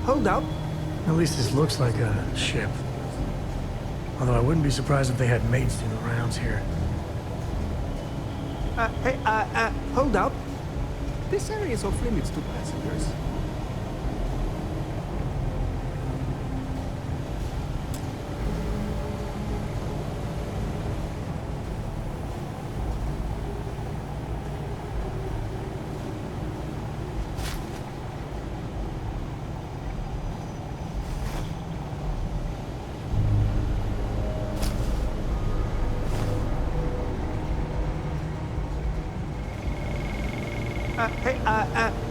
Hold up. At least this looks like a ship. Although I wouldn't be surprised if they had mates do the rounds here. Hold up. This area is off limits to passengers.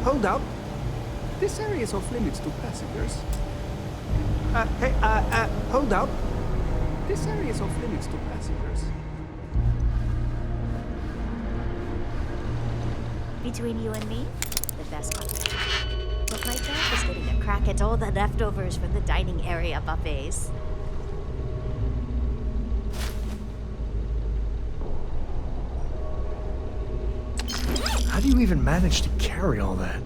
Hold up. This area is off limits to passengers. Hold up. This area is off limits to passengers. Between you and me, the best company. But my job is getting a crack at all the leftovers from the dining area buffets. How do you even manage to carry all that?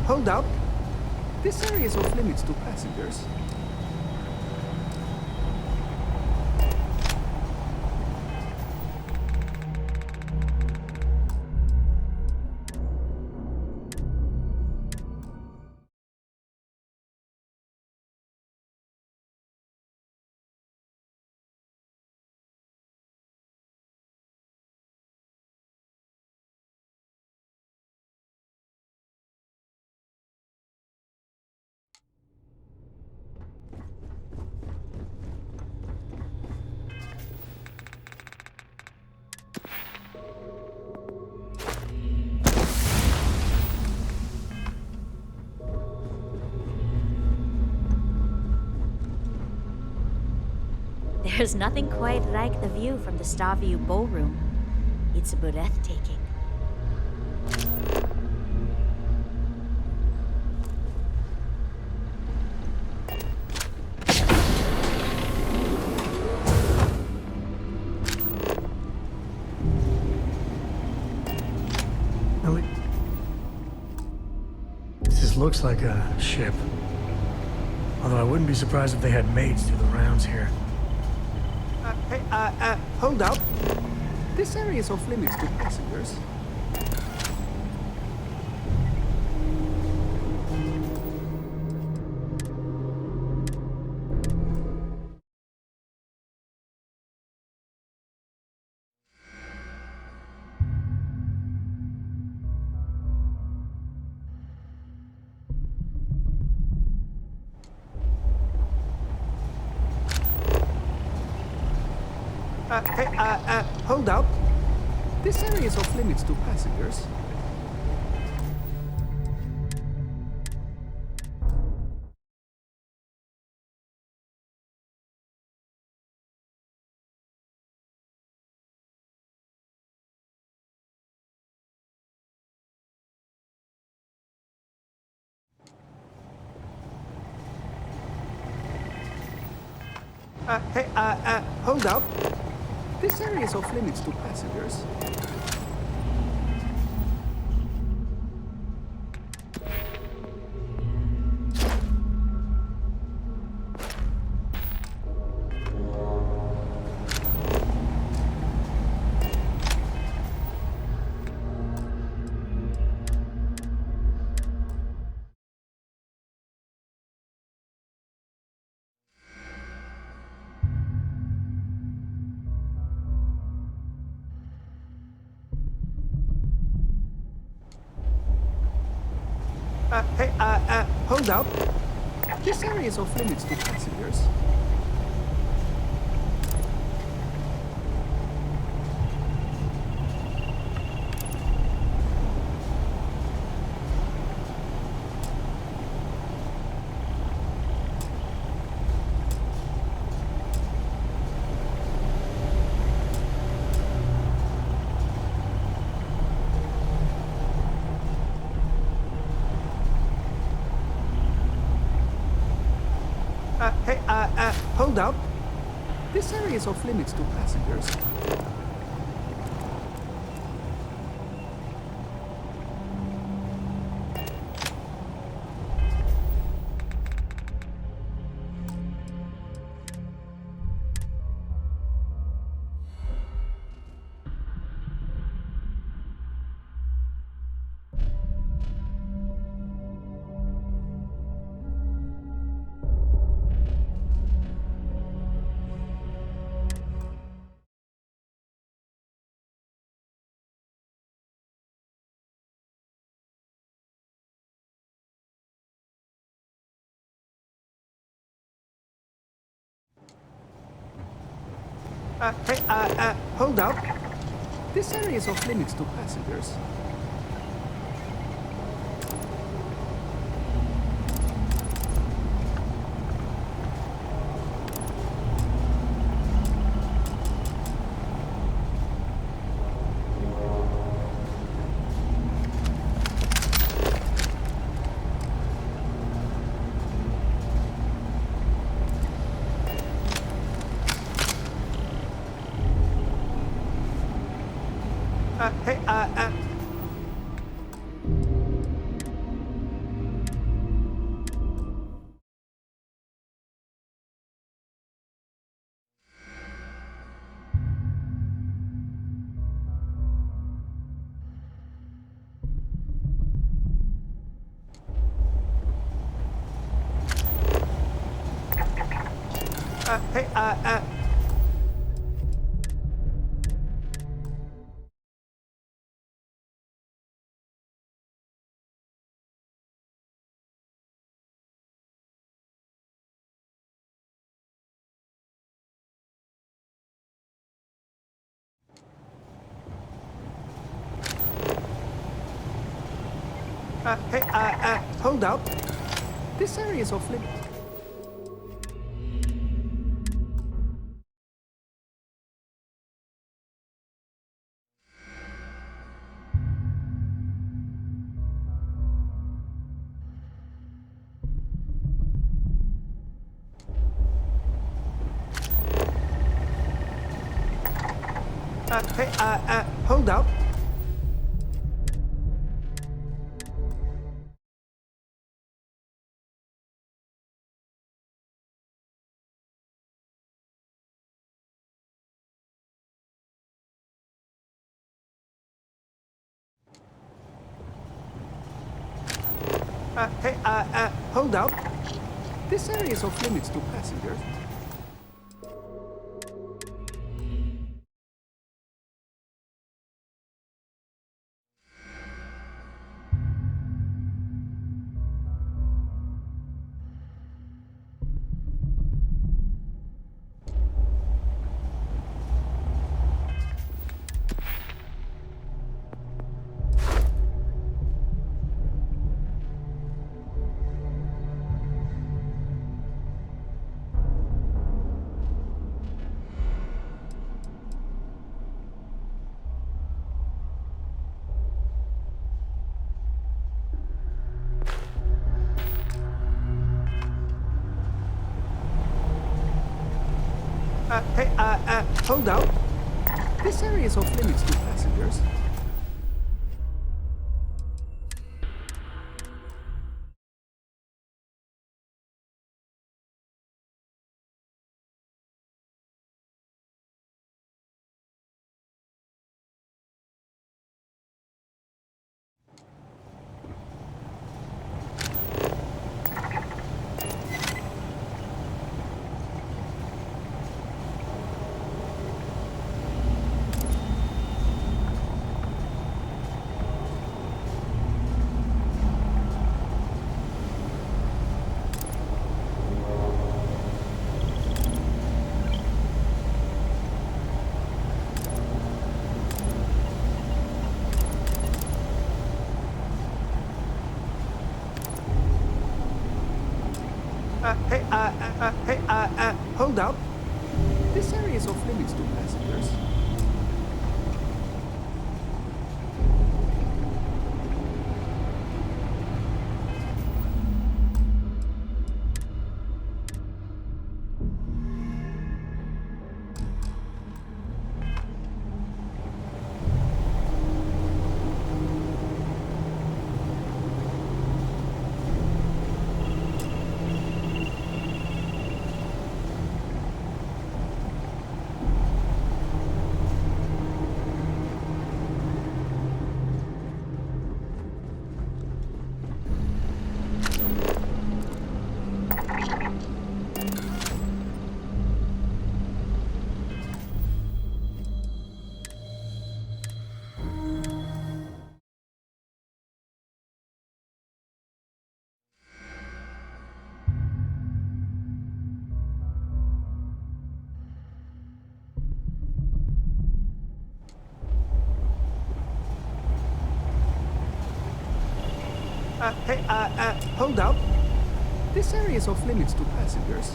Hold up. This area is off limits to passengers. There's nothing quite like the view from the Starfield ballroom. It's breathtaking. This looks like a ship. Although I wouldn't be surprised if they had mates do the rounds here. Hold up. This area is off limits to passengers. Hey, hold up. This area is off limits to passengers. Hey, hold up. This area is off limits to passengers. Hey, hold up. This area is off limits to passengers. Hey, hold up. This area is off limits to passengers. Hey, hold up. This area is off limits to passengers. Hey, hey, hey, hold up. This area is off limits. Hey, hold up. Hey, hold up. This area is off limits to passengers. Hold up. This area is off limits to passengers. Hold up. This area is off limits to passengers. Hold up. This area is off limits to passengers.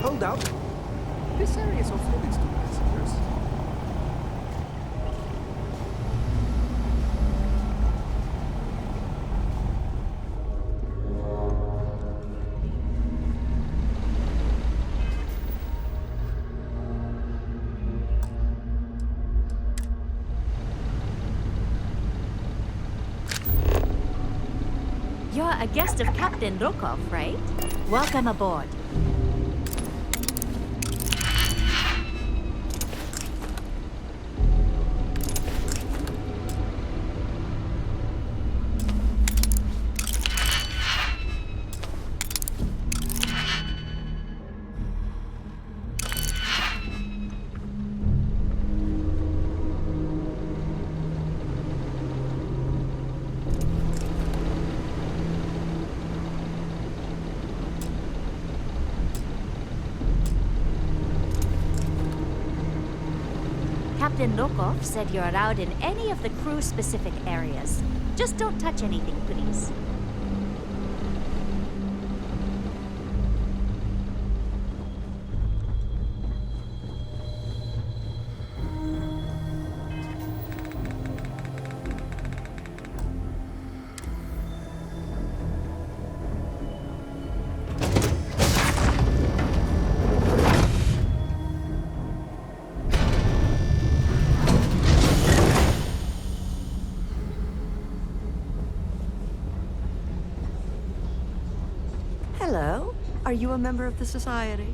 Hold up. This area is off limits to passengers. You're a guest of Captain Rokov, right? Welcome aboard. Captain Rokov said you're allowed in any of the crew-specific areas. Just don't touch anything, please. Hello. Are you a member of the Society?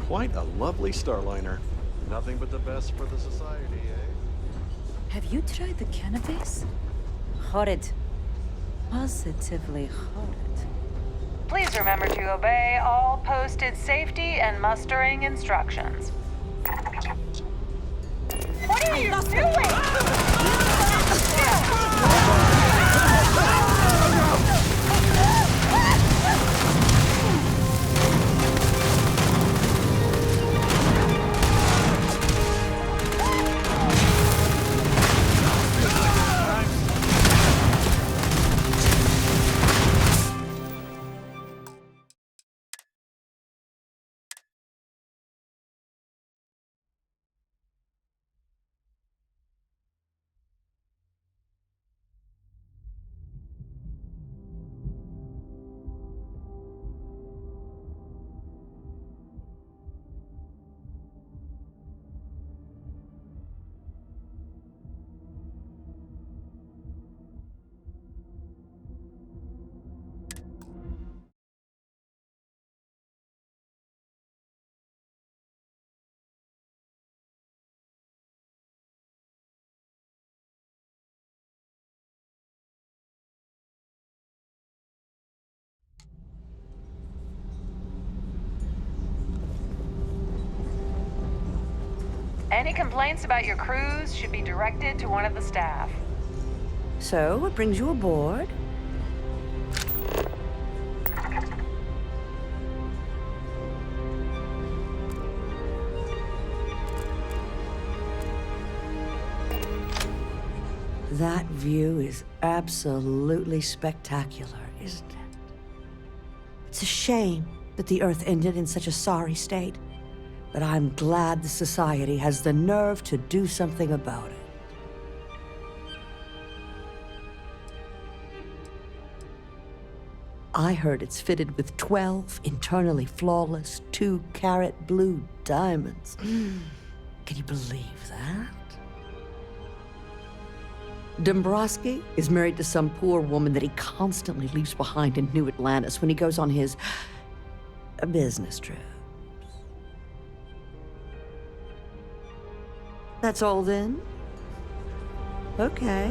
Quite a lovely Starliner. Nothing but the best for the Society, eh? Have you tried the cannabis? Horrid. Positively horrid. Please remember to obey all posted safety and mustering instructions. What are you doing? Any complaints about your cruise should be directed to one of the staff. So, what brings you aboard? That view is absolutely spectacular, isn't it? It's a shame that the Earth ended in such a sorry state, but I'm glad the Society has the nerve to do something about it. I heard it's fitted with 12 internally flawless 2-carat blue diamonds. Can you believe that? Dombrowski is married to some poor woman that he constantly leaves behind in New Atlantis when he goes on his business trips. That's all then? Okay.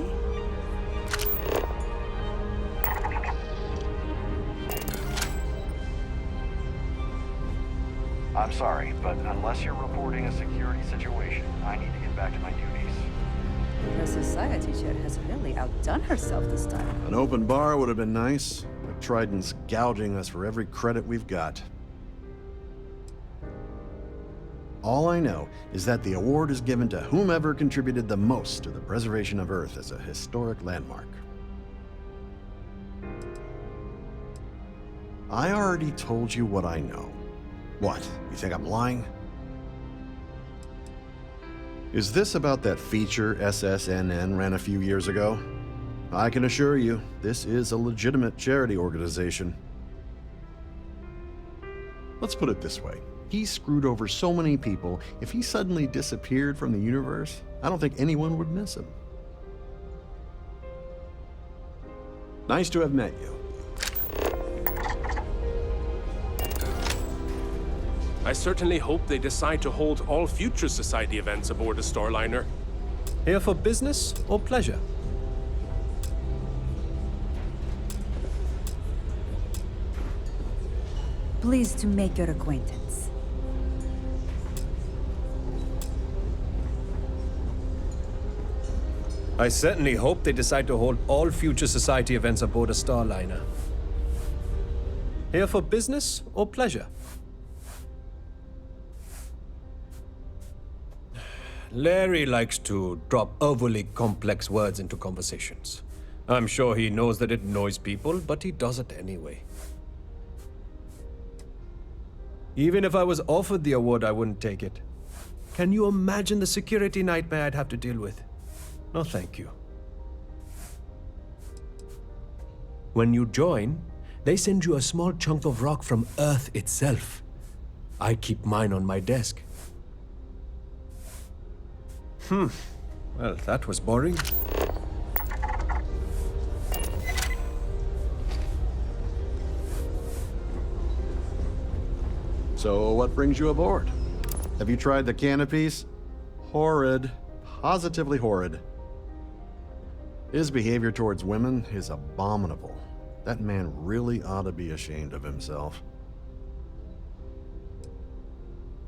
I'm sorry, but unless you're reporting a security situation, I need to get back to my duties. The society chair has really outdone herself this time. An open bar would have been nice, but Trident's gouging us for every credit we've got. All I know is that the award is given to whomever contributed the most to the preservation of Earth as a historic landmark. I already told you what I know. What, you think I'm lying? Is this about that feature SSNN ran a few years ago? I can assure you, this is a legitimate charity organization. Let's put it this way. He screwed over so many people, if he suddenly disappeared from the universe, I don't think anyone would miss him. Nice to have met you. I certainly hope they decide to hold all future Society events aboard the Starliner. Here for business or pleasure? Pleased to make your acquaintance. I certainly hope they decide to hold all future Society events aboard a Starliner. Here for business or pleasure? Larry likes to drop overly complex words into conversations. I'm sure he knows that it annoys people, but he does it anyway. Even if I was offered the award, I wouldn't take it. Can you imagine the security nightmare I'd have to deal with? No, thank you. When you join, they send you a small chunk of rock from Earth itself. I keep mine on my desk. Well, that was boring. So, what brings you aboard? Have you tried the canopies? Horrid. Positively horrid. His behavior towards women is abominable. That man really ought to be ashamed of himself.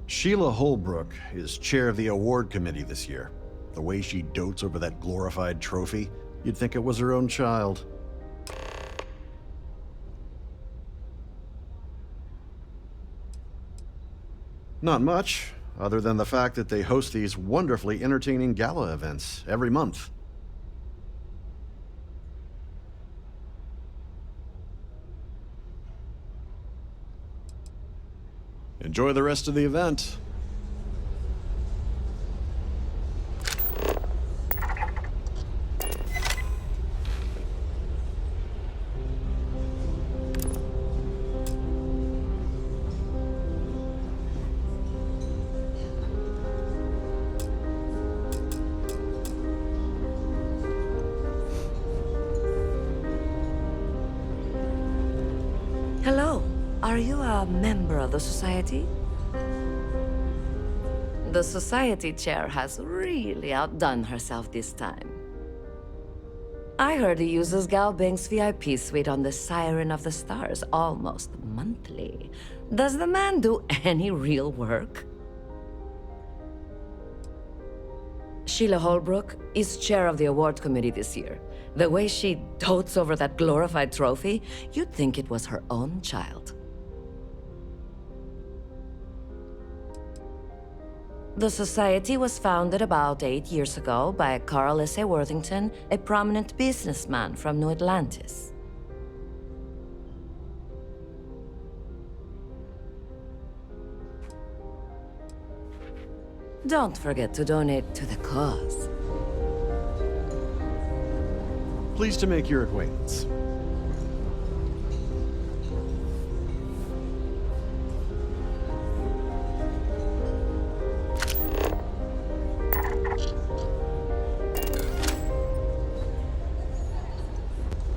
Sheila Holbrook is chair of the award committee this year. The way she dotes over that glorified trophy, you'd think it was her own child. Not much, other than the fact that they host these wonderfully entertaining gala events every month. Enjoy the rest of the event. Hello. Are you a member of the Society? The Society chair has really outdone herself this time. I heard he uses Galbank's VIP suite on the Siren of the Stars almost monthly. Does the man do any real work? Sheila Holbrook is chair of the awards committee this year. The way she dotes over that glorified trophy, you'd think it was her own child. The society was founded about 8 years ago by Carl S. A. Worthington, a prominent businessman from New Atlantis. Don't forget to donate to the cause. Pleased to make your acquaintance.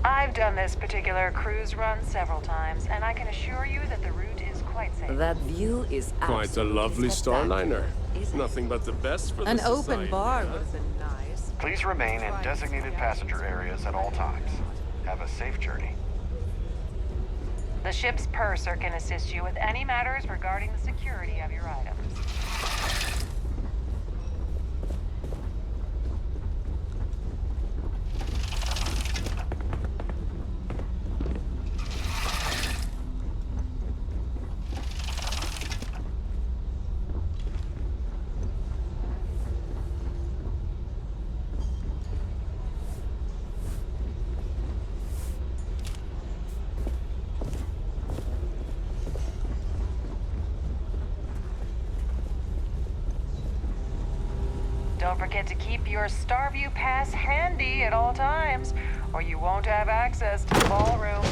I've done this particular cruise run several times, and I can assure you that the route is quite safe. That view is Quite a lovely Starliner. isn't it? Nothing but the best for An the open society, bar huh? would have been nice. Please remain in designated passenger areas at all times. Have a safe journey. The ship's purser can assist you with any matters regarding the security of your items. Don't forget to keep your Starview pass handy at all times, or you won't have access to the ballroom.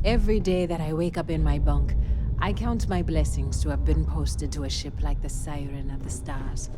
Every day that I wake up in my bunk, I count my blessings to have been posted to a ship like the Siren of the Stars.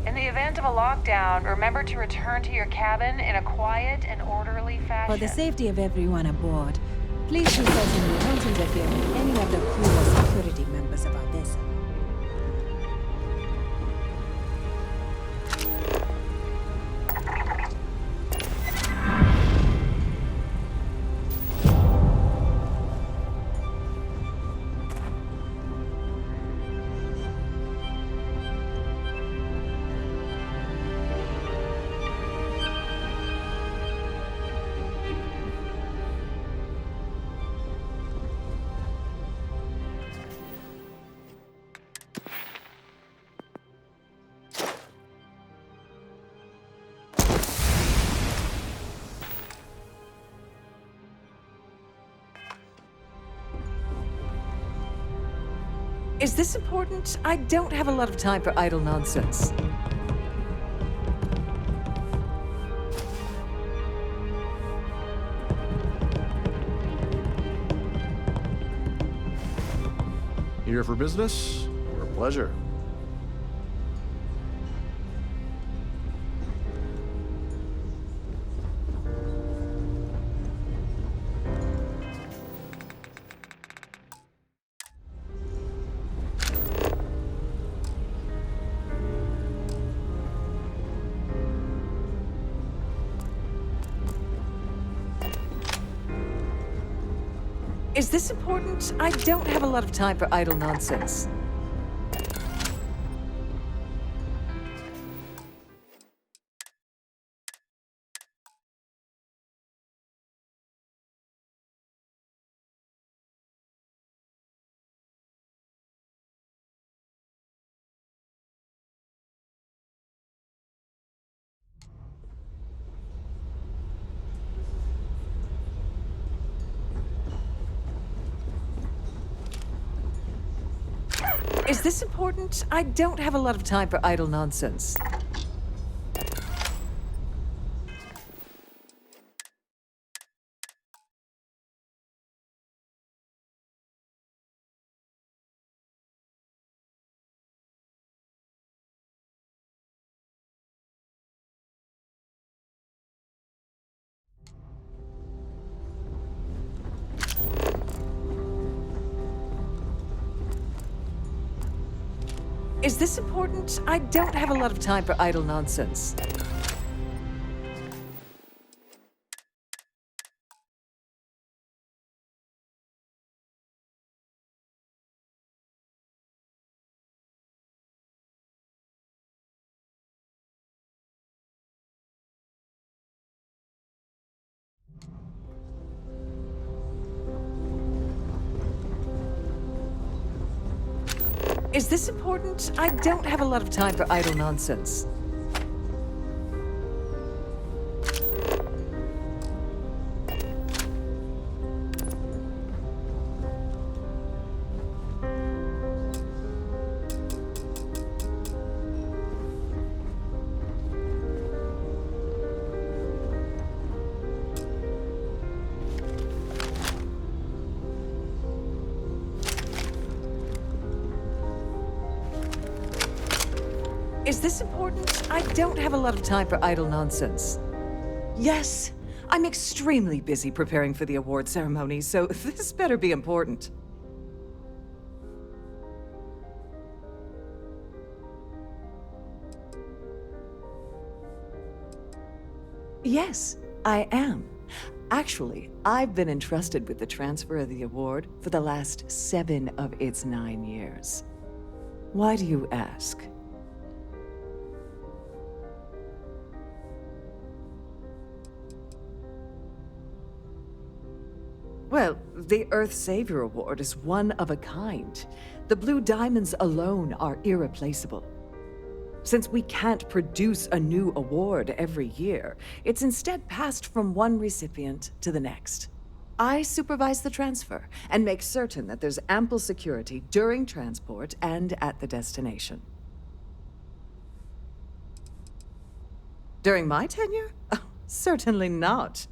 In the event of a lockdown, remember to return to your cabin in a quiet and orderly fashion. For the safety of everyone aboard, please consult me. Don't interfere with any of the crew or security members of our vessel. Is this important? I don't have a lot of time for idle nonsense. Here for business or pleasure? Is this important? I don't have a lot of time for idle nonsense. Is this important? I don't have a lot of time for idle nonsense. Is this important? I don't have a lot of time for idle nonsense. Is this important? I don't have a lot of time for idle nonsense. Is this important? I don't have a lot of time for idle nonsense. Yes, I'm extremely busy preparing for the award ceremony, so this better be important. Yes, I am. Actually, I've been entrusted with the transfer of the award for the last 7 of its 9 years. Why do you ask? Well, the Earth Savior Award is one of a kind. The Blue Diamonds alone are irreplaceable. Since we can't produce a new award every year, it's instead passed from one recipient to the next. I supervise the transfer and make certain that there's ample security during transport and at the destination. During my tenure? Oh, certainly not.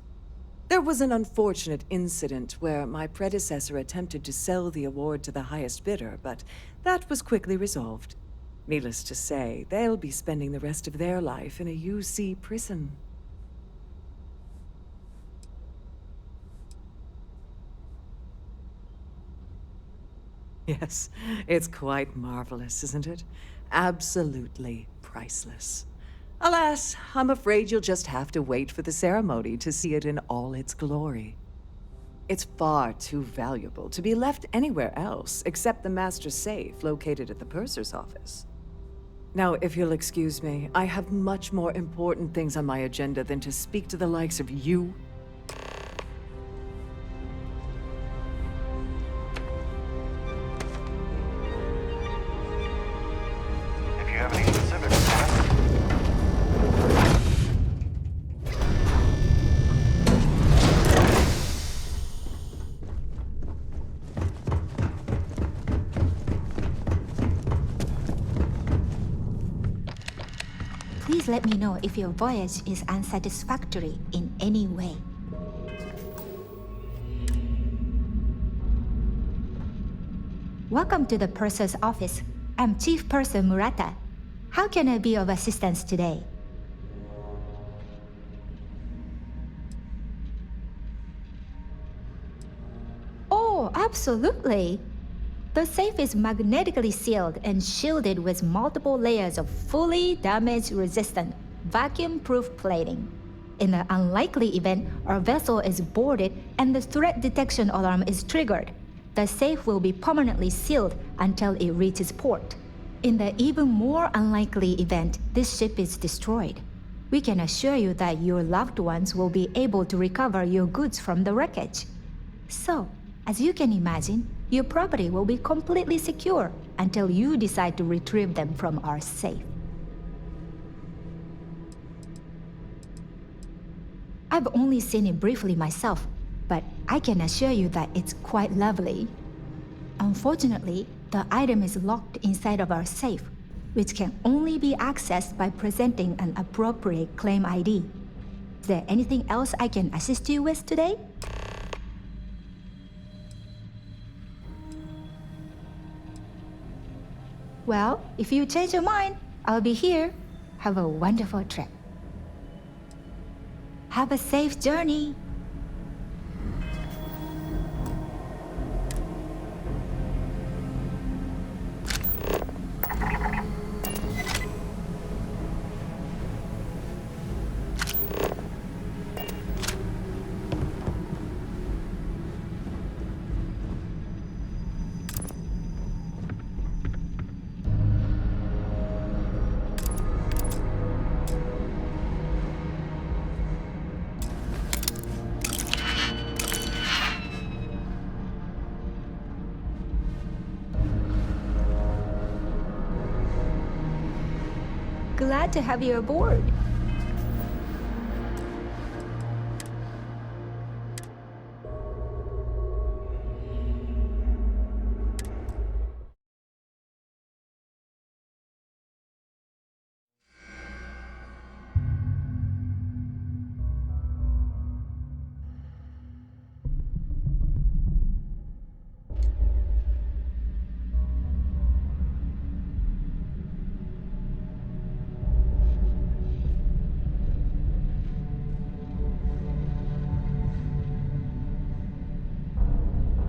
There was an unfortunate incident where my predecessor attempted to sell the award to the highest bidder, but that was quickly resolved. Needless to say, they'll be spending the rest of their life in a UC prison. Yes, it's quite marvelous, isn't it? Absolutely priceless. Alas, I'm afraid you'll just have to wait for the ceremony to see it in all its glory. It's far too valuable to be left anywhere else except the master safe located at the purser's office. Now, if you'll excuse me, I have much more important things on my agenda than to speak to the likes of you. If you have any specific requests, please let me know if your voyage is unsatisfactory in any way. Welcome to the purser's office. I'm Chief Purser Murata. How can I be of assistance today? Oh, absolutely. The safe is magnetically sealed and shielded with multiple layers of fully damage-resistant, vacuum-proof plating. In the unlikely event our vessel is boarded and the threat detection alarm is triggered, the safe will be permanently sealed until it reaches port. In the even more unlikely event this ship is destroyed, we can assure you that your loved ones will be able to recover your goods from the wreckage. So, as you can imagine, your property will be completely secure until you decide to retrieve them from our safe. I've only seen it briefly myself, but I can assure you that it's quite lovely. Unfortunately, The item is locked inside of our safe, which can only be accessed by presenting an appropriate claim ID. Is there anything else I can assist you with today? Well, if you change your mind, I'll be here. Have a wonderful trip. Have a safe journey. Glad to have you aboard.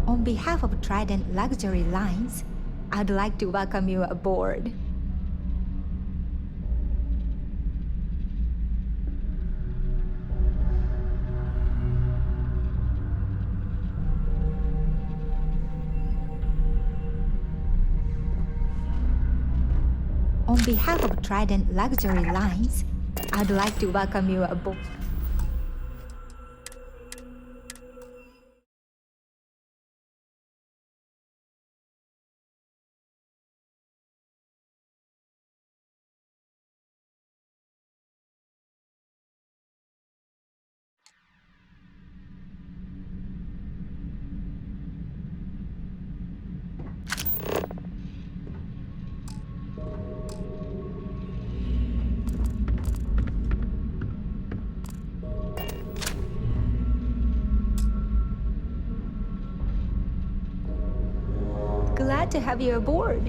On behalf of Trident Luxury Lines, I'd like to welcome you aboard. On behalf of Trident Luxury Lines, I'd like to welcome you aboard. Glad to have you aboard.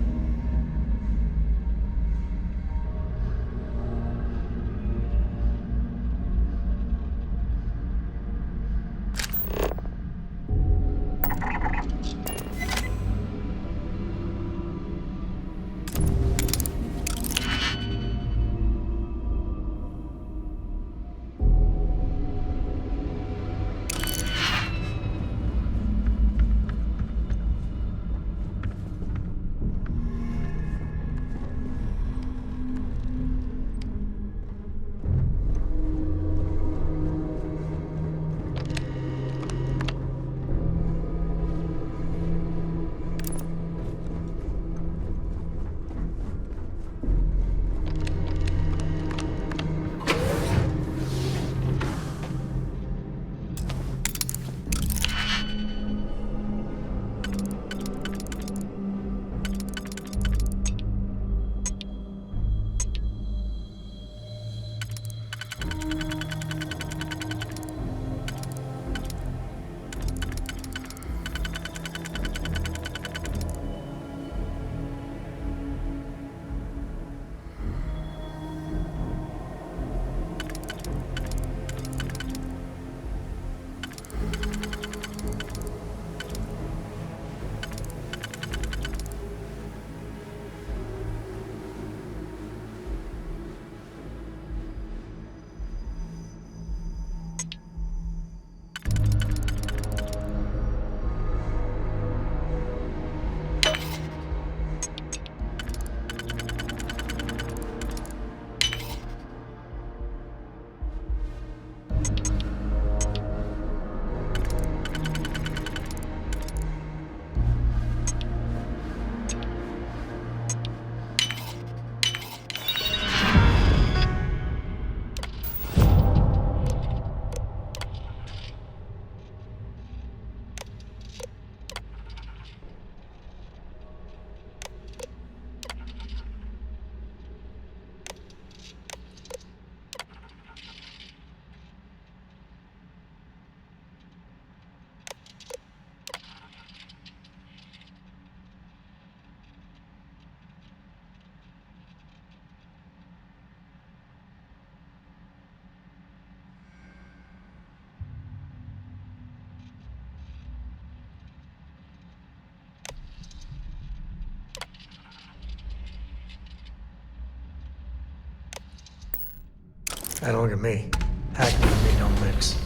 Hey, don't look at me. Hackman and me don't mix.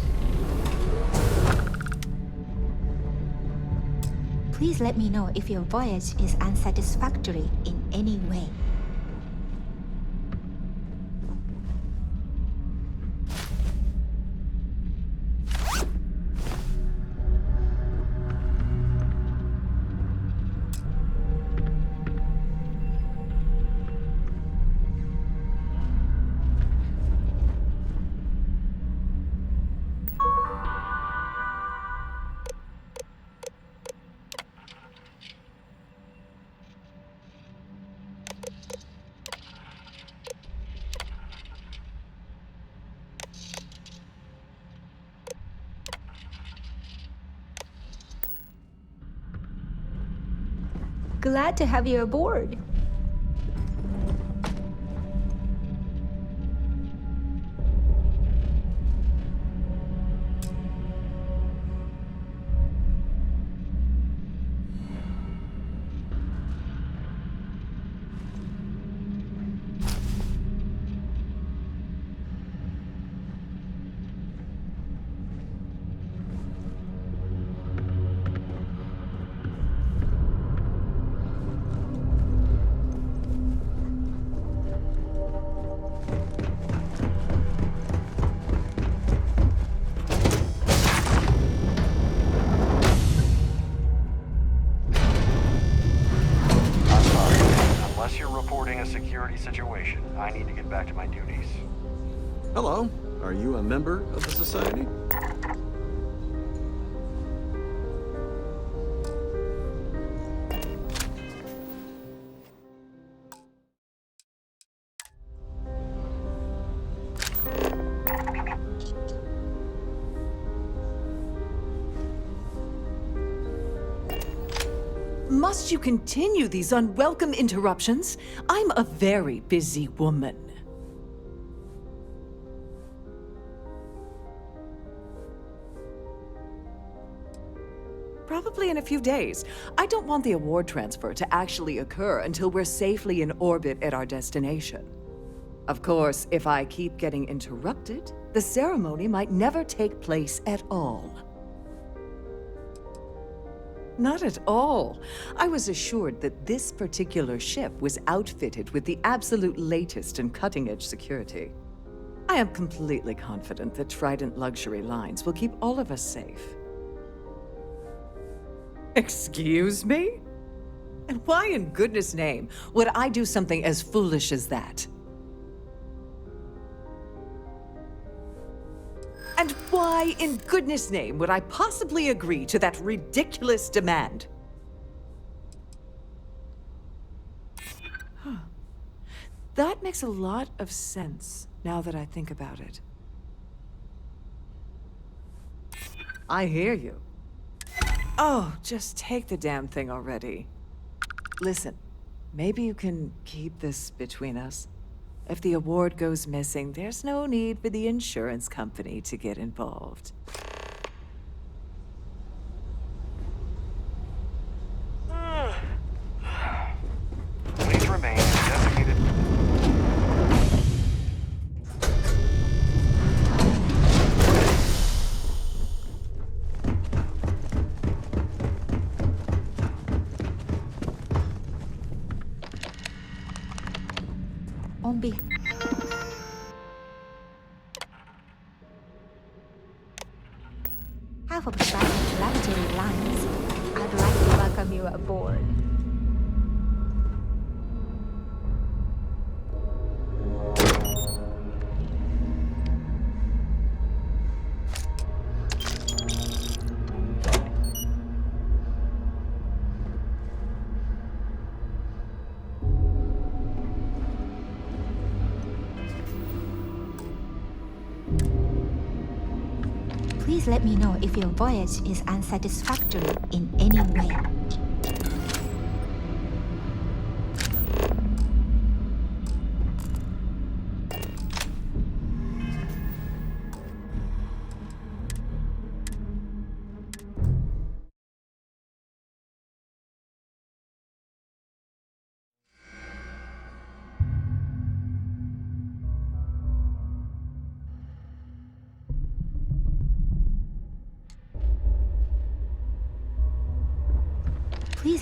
Please let me know if your voyage is unsatisfactory in any way. Glad to have you aboard. Unless you're reporting a security situation, I need to get back to my duties. Hello. Are you a member of the Society? Must you continue these unwelcome interruptions? I'm a very busy woman. Probably in a few days. I don't want the award transfer to actually occur until we're safely in orbit at our destination. Of course, if I keep getting interrupted, the ceremony might never take place at all. Not at all. I was assured that this particular ship was outfitted with the absolute latest and cutting-edge security. I am completely confident that Trident Luxury Lines will keep all of us safe. Excuse me? And why in goodness name would I do something as foolish as that? And why in goodness name would I possibly agree to that ridiculous demand? That makes a lot of sense now that I think about it. I hear you. Oh, just take the damn thing already. Listen, maybe you can keep this between us. If the award goes missing, there's no need for the insurance company to get involved. Please remain in designated... On behalf of Starfield Luxury Lines, I'd like to welcome you aboard. Please let me know if your voyage is unsatisfactory in any way.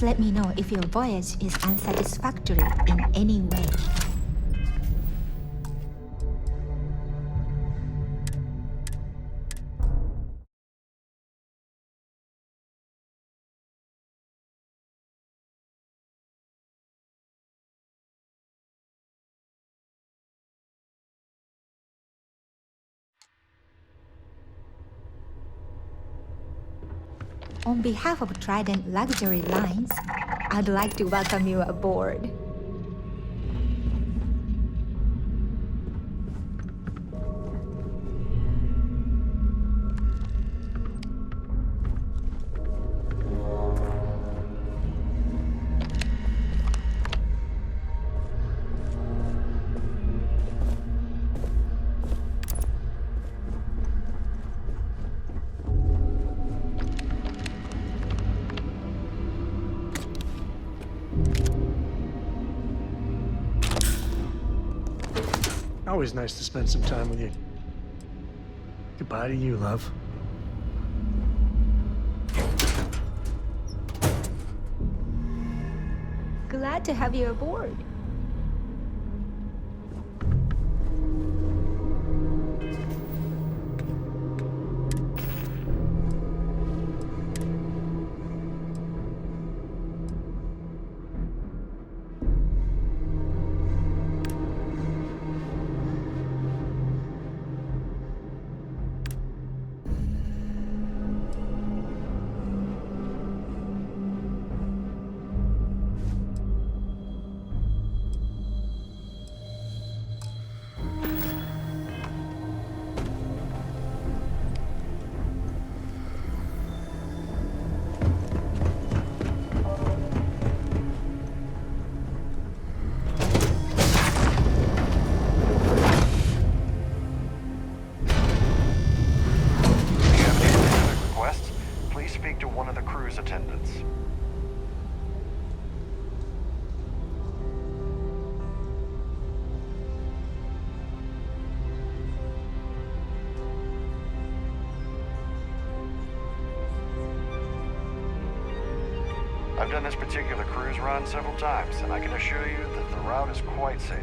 Please let me know if your voyage is unsatisfactory in any way. On behalf of Trident Luxury Lines, I'd like to welcome you aboard. Always nice to spend some time with you. Goodbye to you, love. Glad to have you aboard. Attendants. I've done this particular cruise run several times, and I can assure you that the route is quite safe.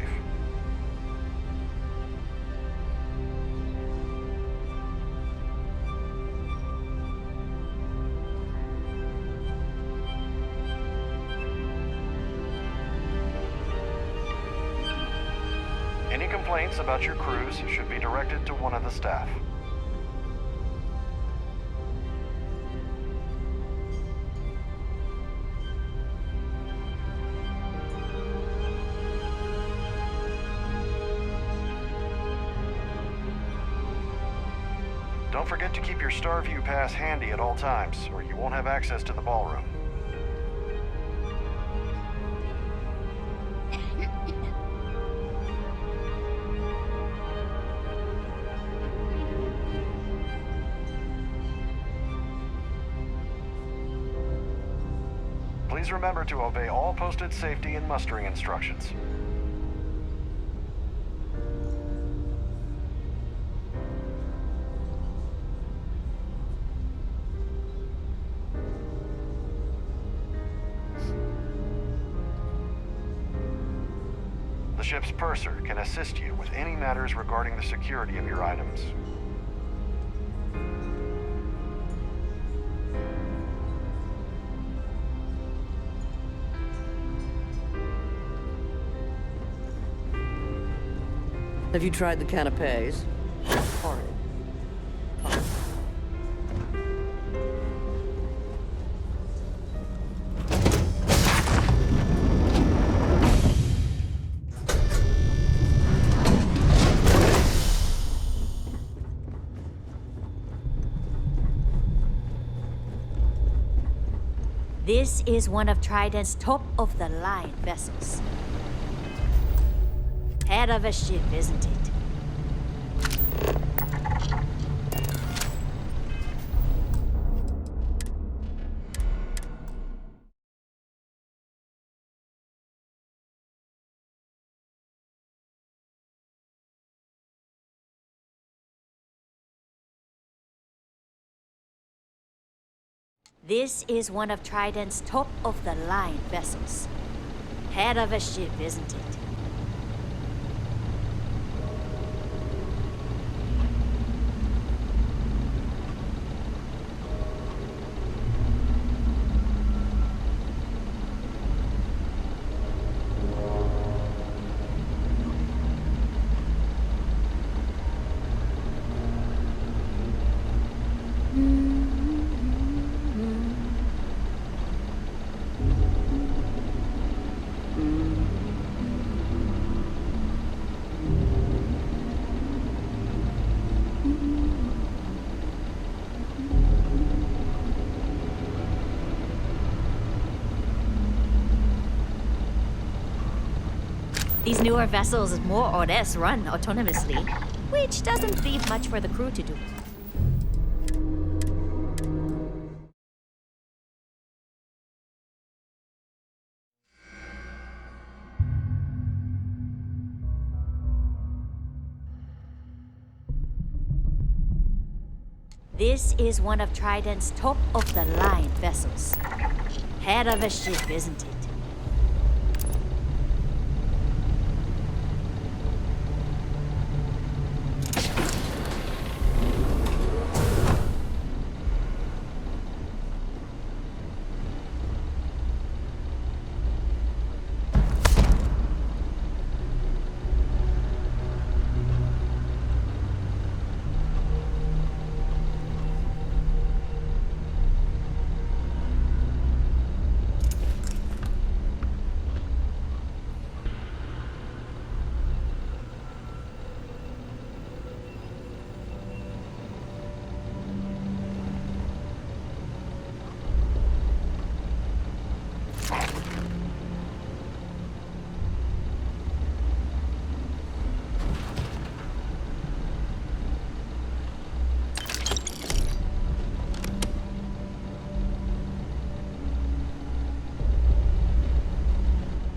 Any complaints about your cruise should be directed to one of the staff. Don't forget to keep your Starview pass handy at all times, or you won't have access to the ballroom. Please remember to obey all posted safety and mustering instructions. The ship's purser can assist you with any matters regarding the security of your items. Have you tried the canapes? Horrid. This is one of Trident's top-of-the-line vessels. Head of a ship, isn't it? This is one of Trident's top-of-the-line vessels. Head of a ship, isn't it? These newer vessels more or less run autonomously, which doesn't leave much for the crew to do. This is one of Trident's top-of-the-line vessels. Head of a ship, isn't it?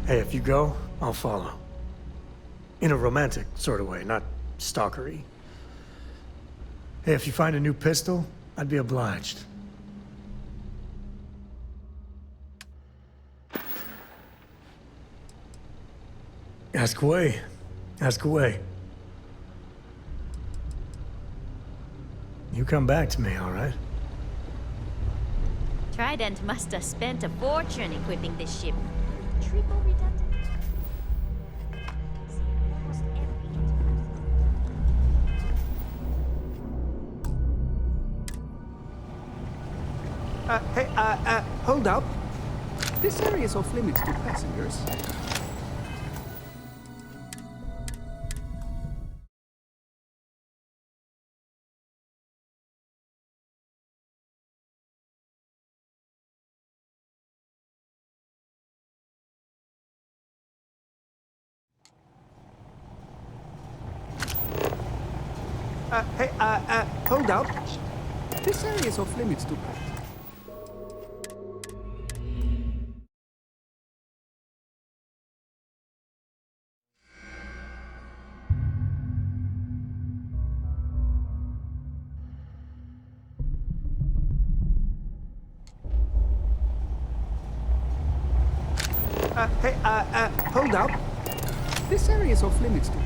Hey, if you go, I'll follow. In a romantic sort of way, not stalkery. Hey, if you find a new pistol, I'd be obliged. Ask away. Ask away. You come back to me, all right? Trident must have spent a fortune equipping this ship. Triple redundant. Almost every Hold up. This area is off limits to passengers. Hold up. This area is off limits to passengers. Hold up. This area is off limits to.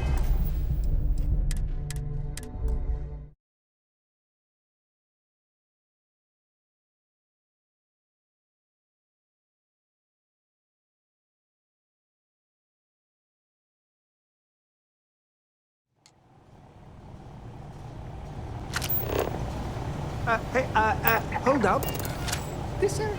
Hold up. This area.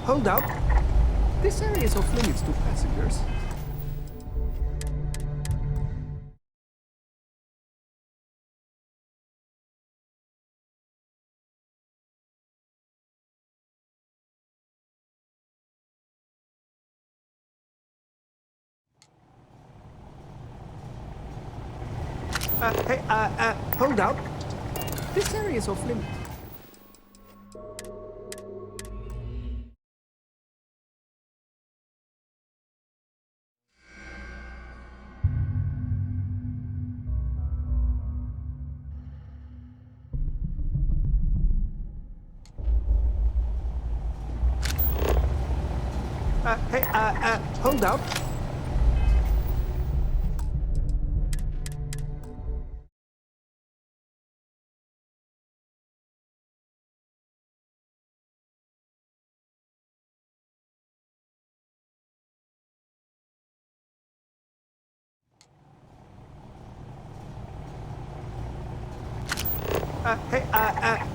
Hold up. This area is off limits to passengers. Hold up. This area is off limits. Hold up.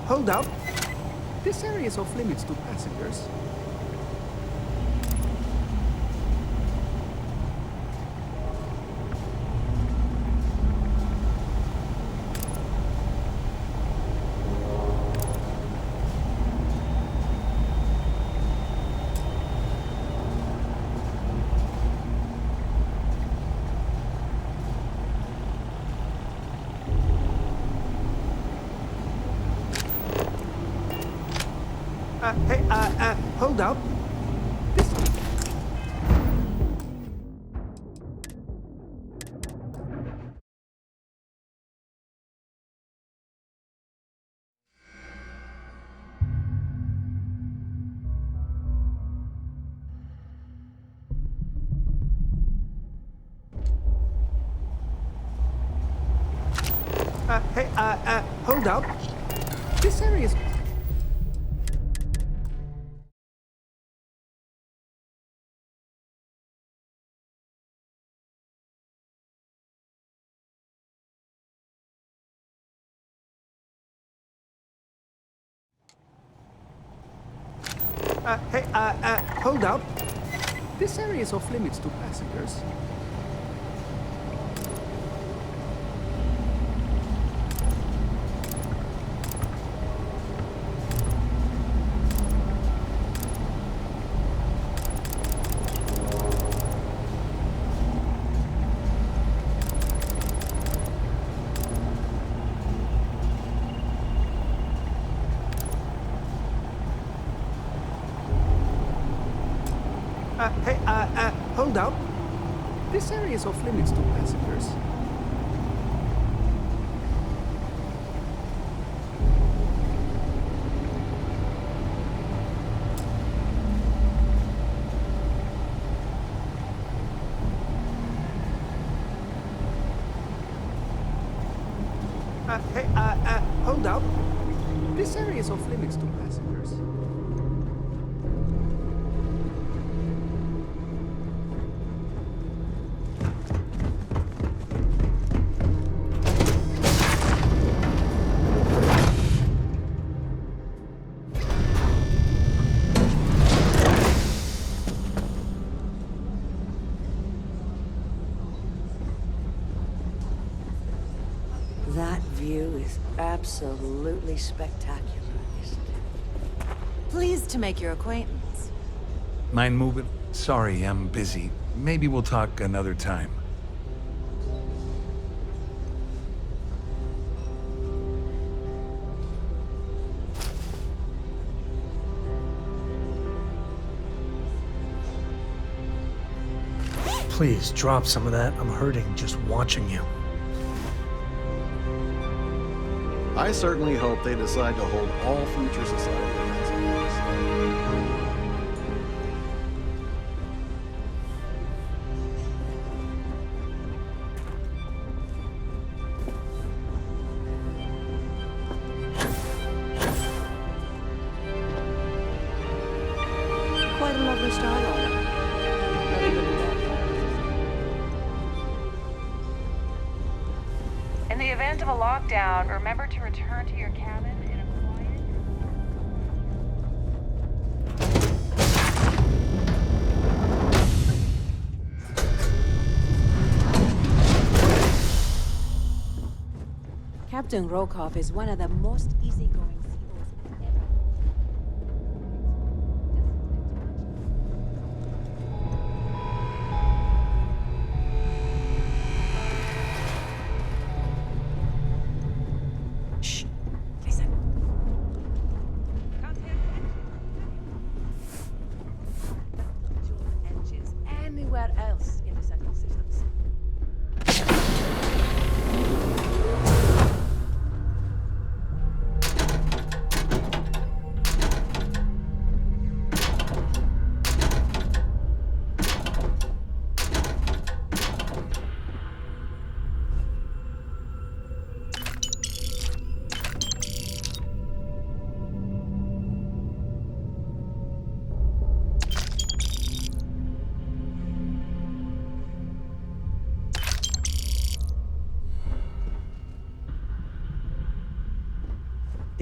Hold up. This area is off limits to passengers. Hold up. This... hold up. This area is... hold up. This area is off limits to passengers. Hold up. This area is off limits to passengers. Hold up. This area is off limits to passengers. That view is absolutely spectacular, isn't it? Pleased to make your acquaintance. Mind moving? Sorry, I'm busy. Maybe we'll talk another time. Please, drop some of that. I'm hurting just watching you. I certainly hope they decide to hold all future society events in place. Quite a lovely starlight. In the event of a lockdown, remember to return to your cabin in a quiet... Captain Rokov is one of the most easygoing seaboats I've ever...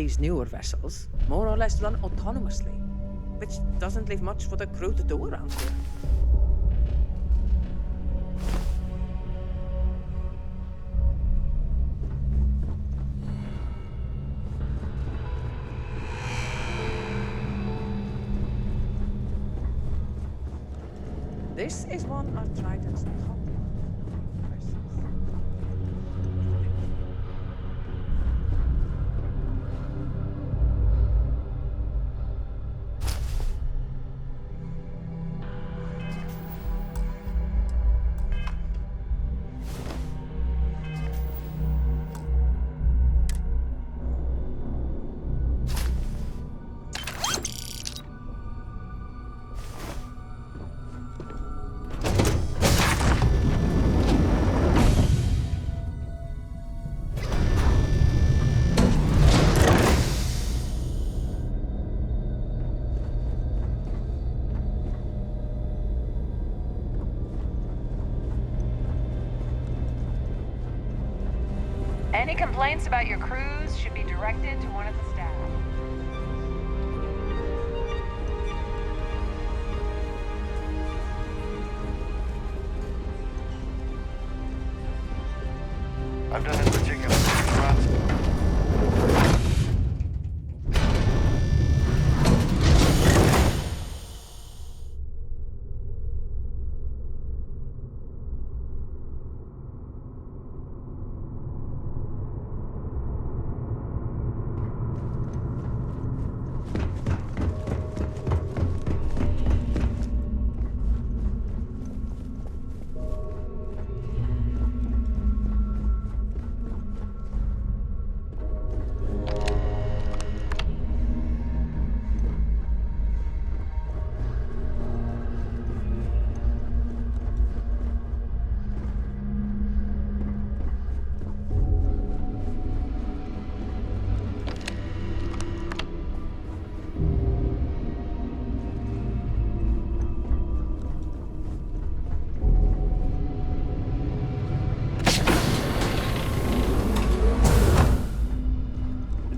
These newer vessels more or less run autonomously, which doesn't leave much for the crew to do around here. This is one of Triton's top vessels. Any complaints about your cruise should be directed to one of the staff. I've done this particular cruise run.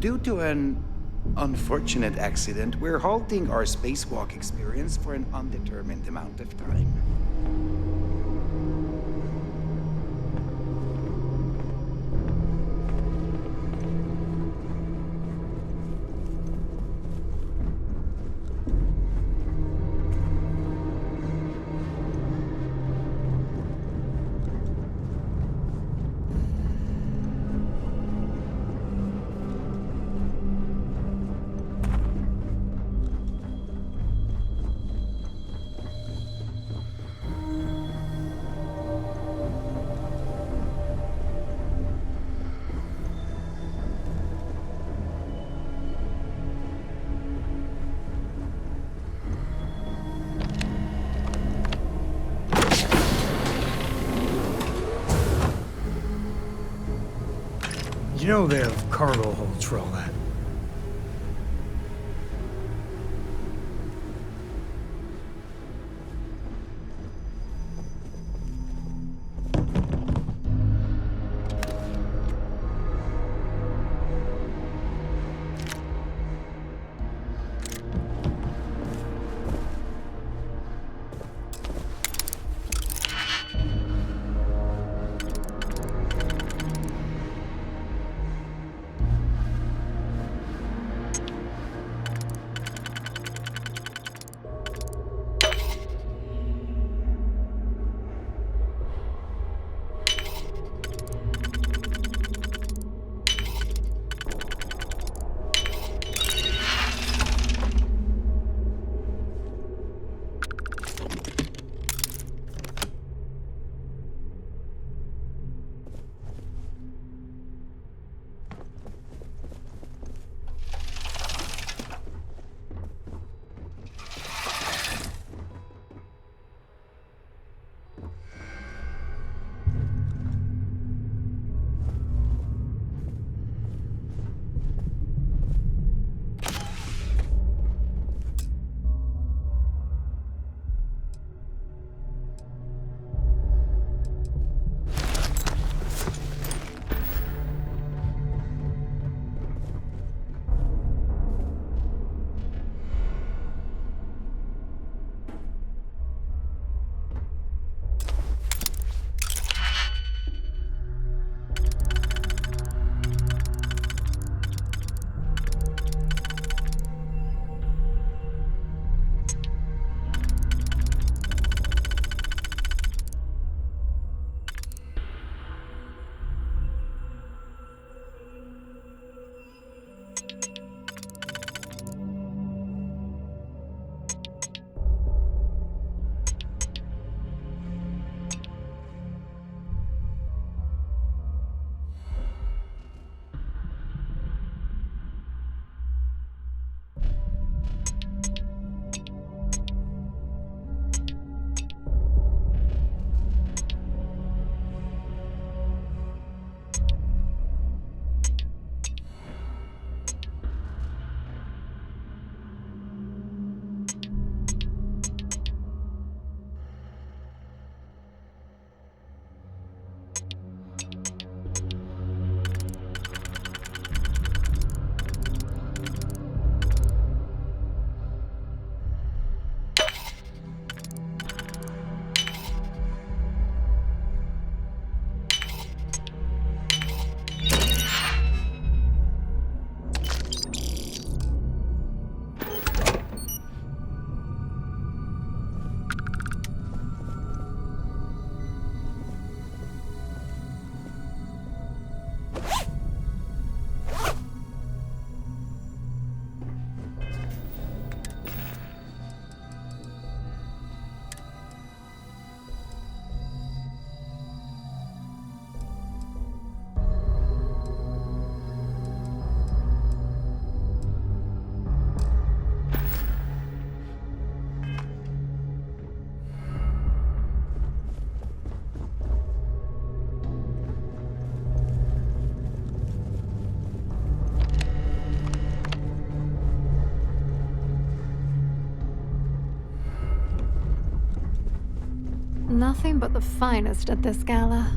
Due to an unfortunate accident, we're halting our spacewalk experience for an undetermined amount of time. You know they have cargo holds for all that. Nothing but the finest at this gala.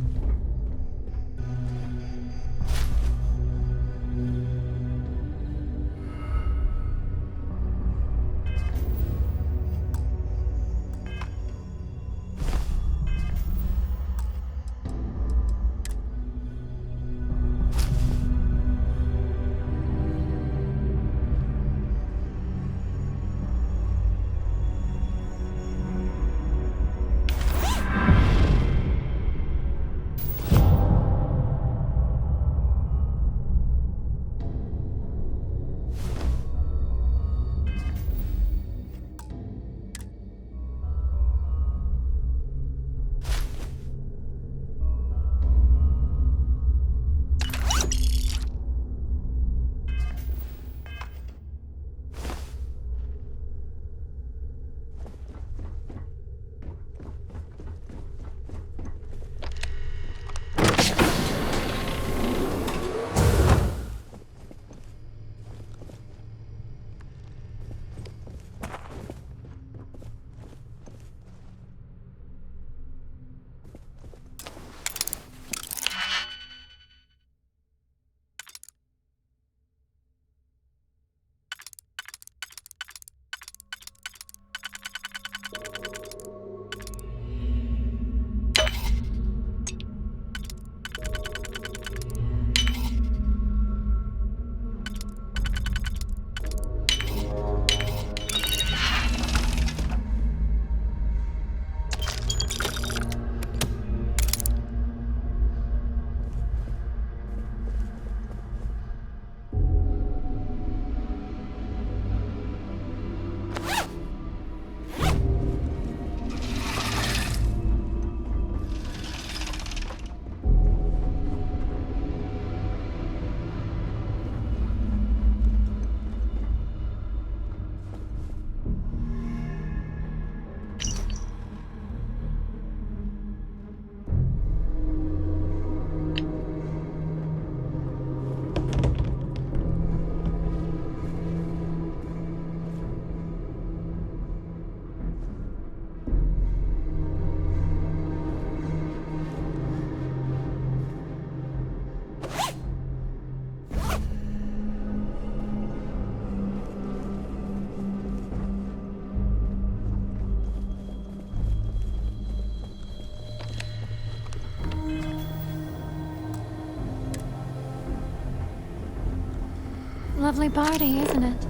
Lovely party, isn't it?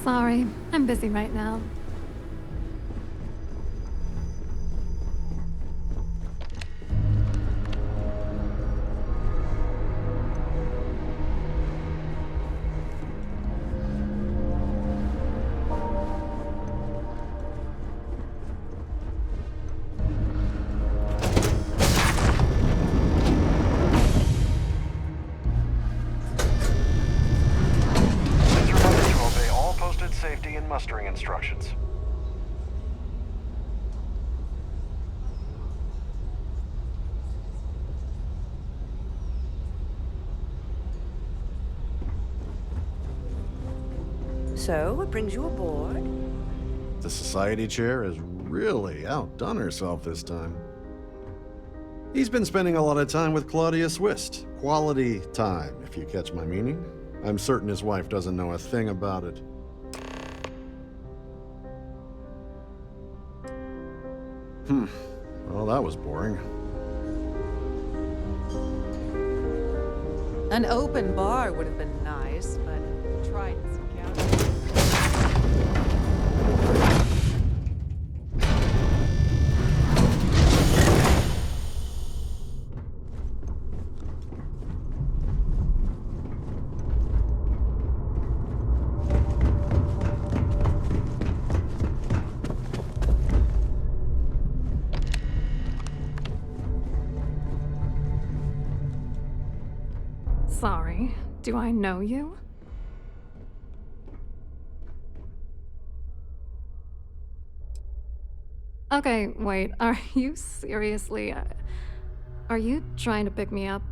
Sorry, I'm busy right now. Safety and mustering instructions. So, what brings you aboard? The society chair has really outdone herself this time. He's been spending a lot of time with Claudia Swist. Quality time, if you catch my meaning. I'm certain his wife doesn't know a thing about it. Well, that was boring. An open bar would have been nice, but Trident's county. Sorry, do I know you? Okay, wait, are you seriously... Are you trying to pick me up?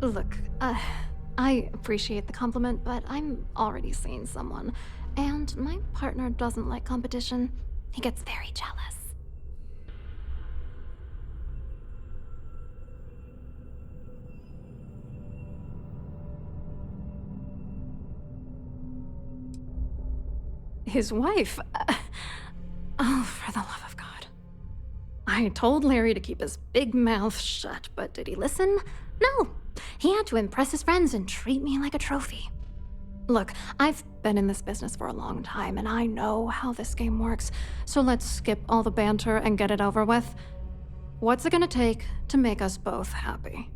Look, I appreciate the compliment, but I'm already seeing someone, and my partner doesn't like competition. He gets very jealous. His wife? Oh, for the love of God. I told Larry to keep his big mouth shut, but did he listen? No. He had to impress his friends and treat me like a trophy. Look, I've been in this business for a long time, and I know how this game works, so let's skip all the banter and get it over with. What's it gonna take to make us both happy?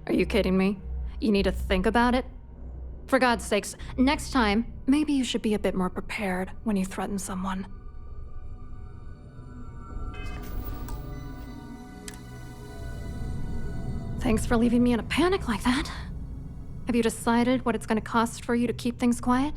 Are you kidding me? You need to think about it? For God's sakes, next time, maybe you should be a bit more prepared when you threaten someone. Thanks for leaving me in a panic like that. Have you decided what it's going to cost for you to keep things quiet?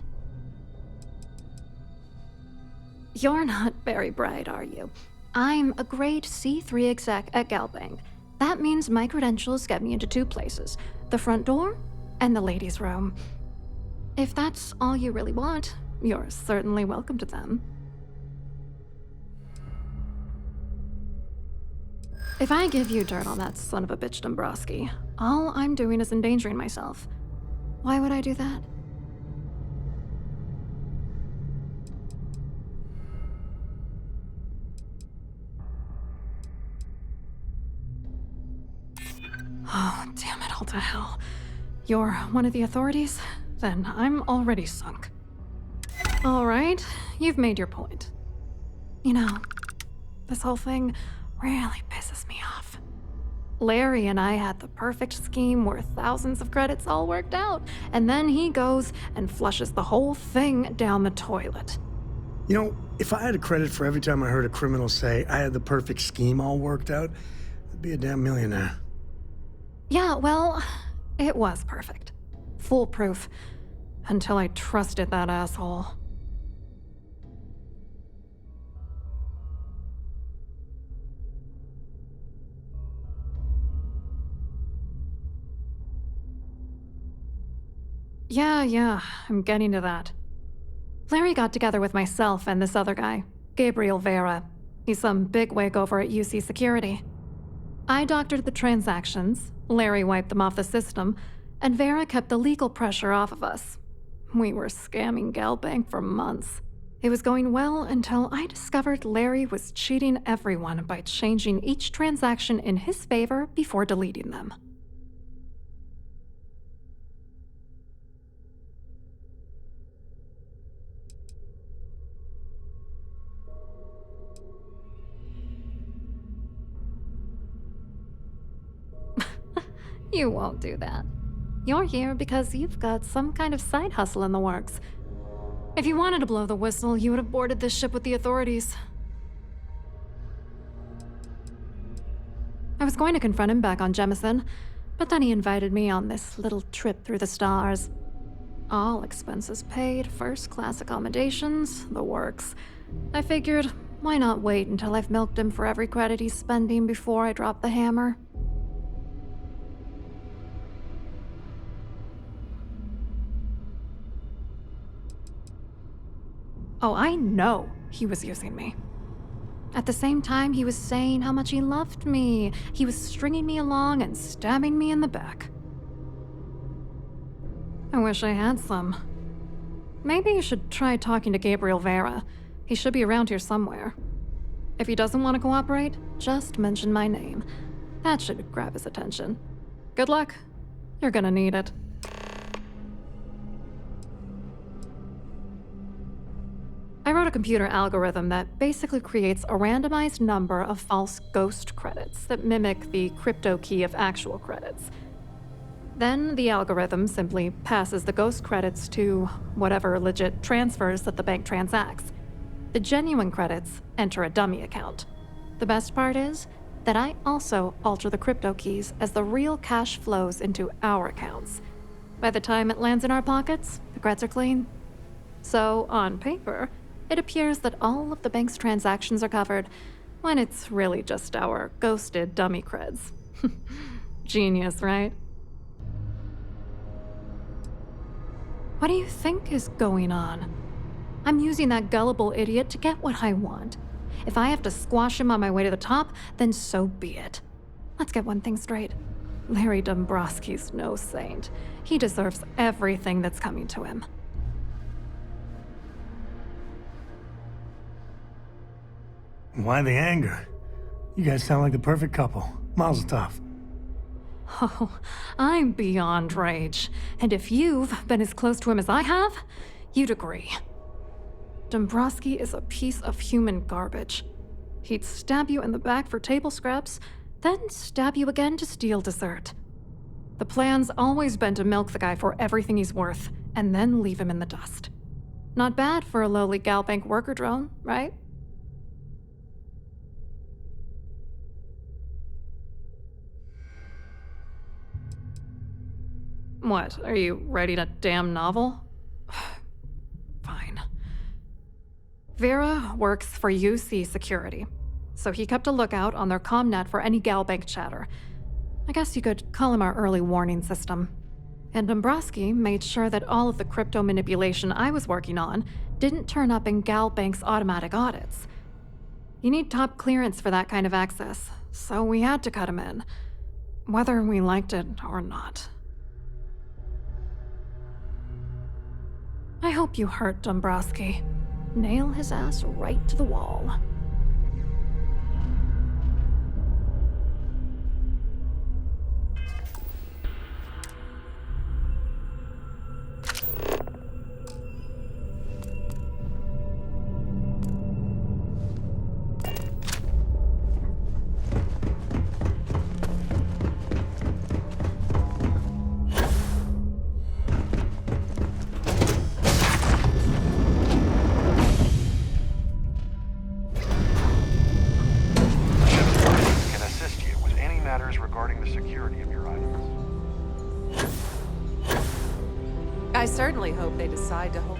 You're not very bright, are you? I'm a grade C3 exec at Galbank. That means my credentials get me into two places, the front door and the ladies' room. If that's all you really want, you're certainly welcome to them. If I give you dirt on that son of a bitch Dombrowski, all I'm doing is endangering myself. Why would I do that? Oh, damn it all to hell. You're one of the authorities? Then I'm already sunk. All right, you've made your point. You know, this whole thing really pisses me off. Larry and I had the perfect scheme worth thousands of credits all worked out, and then he goes and flushes the whole thing down the toilet. You know, if I had a credit for every time I heard a criminal say I had the perfect scheme all worked out, I'd be a damn millionaire. Yeah, well, it was perfect. Foolproof. Until I trusted that asshole. Yeah, I'm getting to that. Larry got together with myself and this other guy, Gabriel Vera. He's some bigwig over at UC Security. I doctored the transactions, Larry wiped them off the system, and Vera kept the legal pressure off of us. We were scamming Galbank for months. It was going well until I discovered Larry was cheating everyone by changing each transaction in his favor before deleting them. You won't do that. You're here because you've got some kind of side hustle in the works. If you wanted to blow the whistle, you would have boarded this ship with the authorities. I was going to confront him back on Jemison, but then he invited me on this little trip through the stars. All expenses paid, first-class accommodations, the works. I figured, why not wait until I've milked him for every credit he's spending before I drop the hammer? Oh, I know he was using me. At the same time, he was saying how much he loved me. He was stringing me along and stabbing me in the back. I wish I had some. Maybe you should try talking to Gabriel Vera. He should be around here somewhere. If he doesn't want to cooperate, just mention my name. That should grab his attention. Good luck. You're gonna need it. I wrote a computer algorithm that basically creates a randomized number of false ghost credits that mimic the crypto key of actual credits. Then the algorithm simply passes the ghost credits to whatever legit transfers that the bank transacts. The genuine credits enter a dummy account. The best part is that I also alter the crypto keys as the real cash flows into our accounts. By the time it lands in our pockets, the creds are clean. So, on paper, it appears that all of the bank's transactions are covered, when it's really just our ghosted dummy creds. Genius, right? What do you think is going on? I'm using that gullible idiot to get what I want. If I have to squash him on my way to the top, then so be it. Let's get one thing straight. Larry Dombrowski's no saint. He deserves everything that's coming to him. Why the anger? You guys sound like the perfect couple. Mazel tov. Oh, I'm beyond rage. And if you've been as close to him as I have, you'd agree. Dombrowski is a piece of human garbage. He'd stab you in the back for table scraps, then stab you again to steal dessert. The plan's always been to milk the guy for everything he's worth, and then leave him in the dust. Not bad for a lowly Galbank worker drone, right? What, are you writing a damn novel? Fine. Vera works for UC Security, so he kept a lookout on their commnet for any Galbank chatter. I guess you could call him our early warning system. And Dombrowski made sure that all of the crypto manipulation I was working on didn't turn up in Galbank's automatic audits. You need top clearance for that kind of access, so we had to cut him in, whether we liked it or not. I hope you hurt Dombrowski. Nail his ass right to the wall. I certainly hope they decide to hold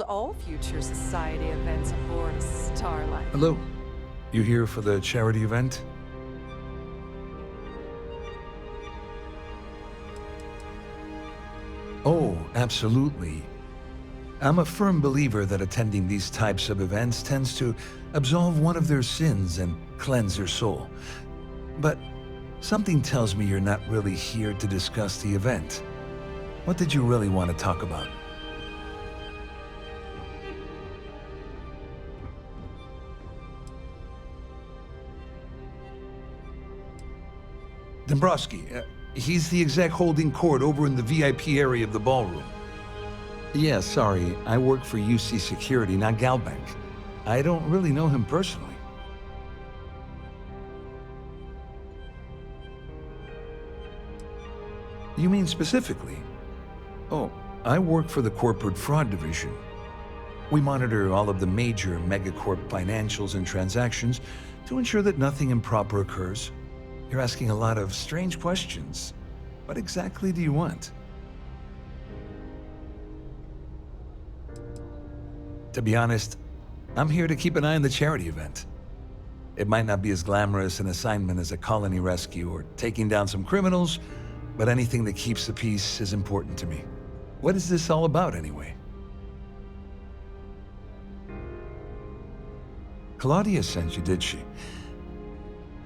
all future society events aboard Starlight. Hello. You here for the charity event? Oh, absolutely. I'm a firm believer that attending these types of events tends to absolve one of their sins and cleanse their soul. But something tells me you're not really here to discuss the event. What did you really want to talk about? Dombrowski, he's the exec holding court over in the VIP area of the ballroom. Yeah, sorry, I work for UC Security, not Galbank. I don't really know him personally. You mean specifically? Oh, I work for the Corporate Fraud Division. We monitor all of the major megacorp financials and transactions to ensure that nothing improper occurs. You're asking a lot of strange questions. What exactly do you want? To be honest, I'm here to keep an eye on the charity event. It might not be as glamorous an assignment as a colony rescue or taking down some criminals, but anything that keeps the peace is important to me. What is this all about, anyway? Claudia sent you, did she?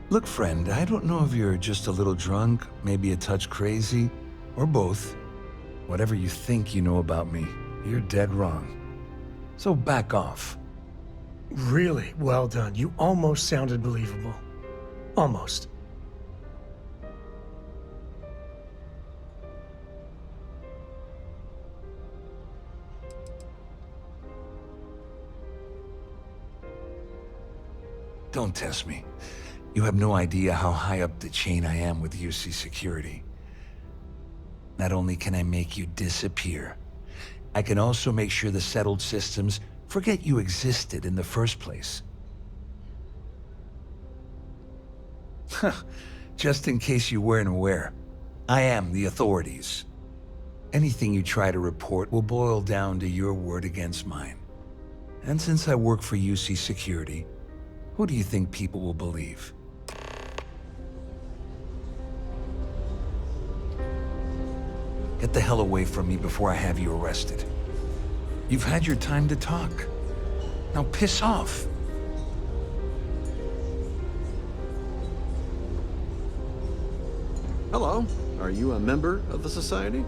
Look, friend, I don't know if you're just a little drunk, maybe a touch crazy, or both. Whatever you think you know about me, you're dead wrong. So back off. Really well done. You almost sounded believable. Almost. Don't test me. You have no idea how high up the chain I am with UC Security. Not only can I make you disappear, I can also make sure the settled systems forget you existed in the first place. Just in case you weren't aware, I am the authorities. Anything you try to report will boil down to your word against mine. And since I work for UC Security, who do you think people will believe? Get the hell away from me before I have you arrested. You've had your time to talk. Now piss off. Hello. Are you a member of the Society?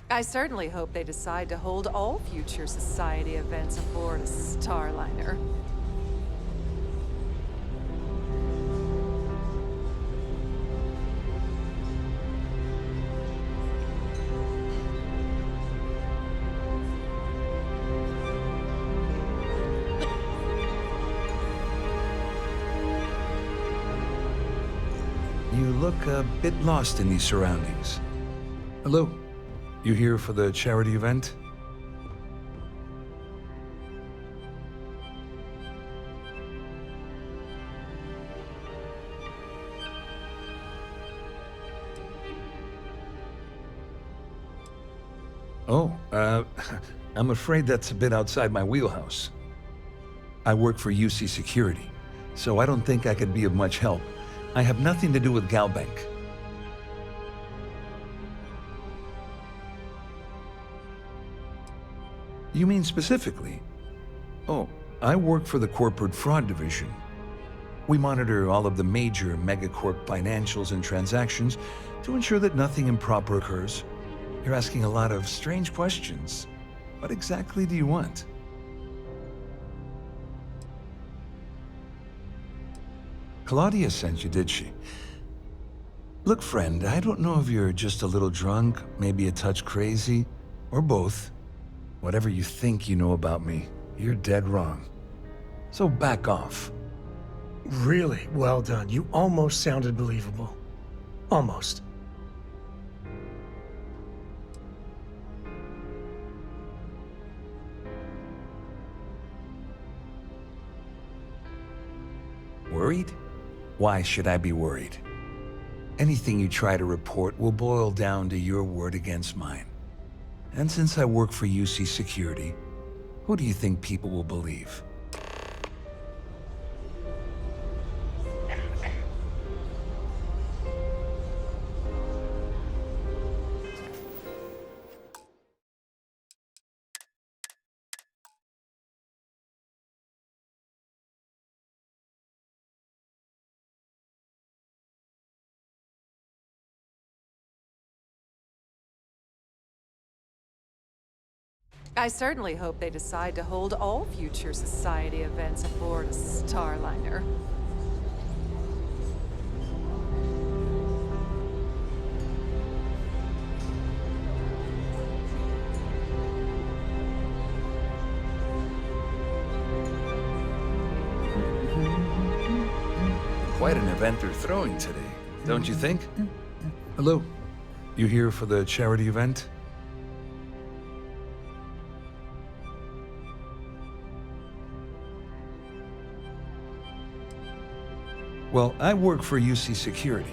I certainly hope they decide to hold all future society events aboard a Starliner. You look a bit lost in these surroundings. Hello? You here for the charity event? Oh, I'm afraid that's a bit outside my wheelhouse. I work for UC Security, so I don't think I could be of much help. I have nothing to do with Galbank. You mean specifically? Oh, I work for the Corporate Fraud Division. We monitor all of the major megacorp financials and transactions to ensure that nothing improper occurs. You're asking a lot of strange questions. What exactly do you want? Claudia sent you, did she? Look, friend, I don't know if you're just a little drunk, maybe a touch crazy, or both. Whatever you think you know about me, you're dead wrong. So back off. Really well done. You almost sounded believable. Almost. Worried? Why should I be worried? Anything you try to report will boil down to your word against mine. And since I work for UC Security, who do you think people will believe? I certainly hope they decide to hold all future society events aboard a Starliner. Quite an event they're throwing today, don't you think? Hello? You here for the charity event? Well, I work for UC Security,